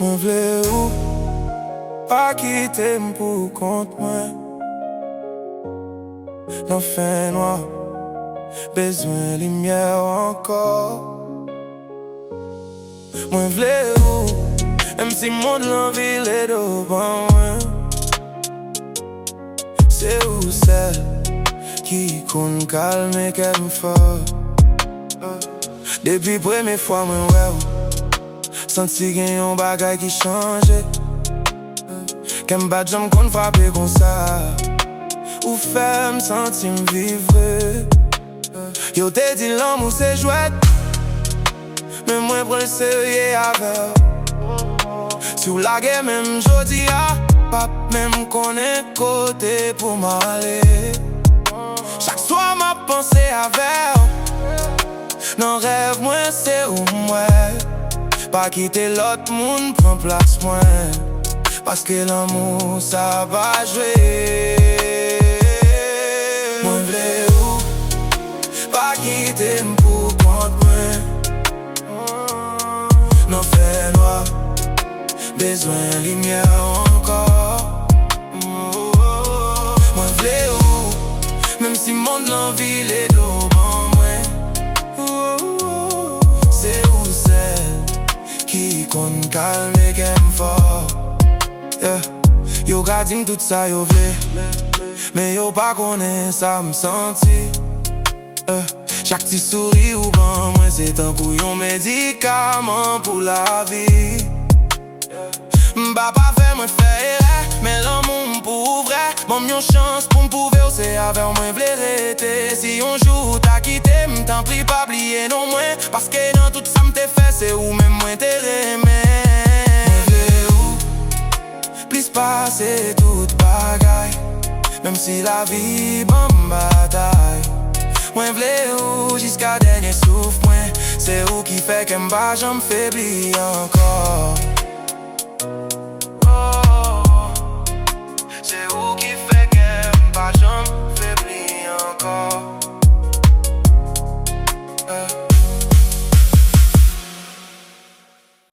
Mwen vle ou pa kite m pou kont mwen. Nan fin noir, bezwen lumière ankor. Mwen vle ou, même si moun lan vile do ban mwen. Se ou sel ki kon kalme kem fort. Depi preme fwa mwen wè ou, santi gen yon bagay ki chanje. Kem bat jam kon frape kon sa, ou fèm senti m vivre. Yo te di l'amour se jwet, men mwen pren serye avèl. Si ou lage mèm jodi a, pap mèm konen kote pou m'ale. Chak swa ma pense avèl, nan rêv mwen se ou mwen. Pa kite lot moun pren plas mwen, paske l'amour sa va jwe. Mwen vle ou, pa kite m pou kont mwen. Nan fè noir, bezwen lumière ankor. Mwen vle ou, même si moun lan vile do ban mwen. Se ou sel ki kon kalme kem fort. Yo ka dim tout sa yo vle, men yo pa konen sa m senti. Chak ti souri ou ban mwen, se tan pou yon medikaman pou la vi. Mba pa fè mwen fè erè, men l'amour m pou vre. Mam yon chans pou m pouve ou se avè mwen vle rete. Si yon jou ta kite, m tan pri pa bliye non mwen, paske nan tout sa m te fè, se ou men mwen te reme. Mwen vle ou, plis pase tout bagay, même si la vie ban batay. Mwen vle ou, jiska denye souf mwen, se ou ki fè kem ba jam febli ankor.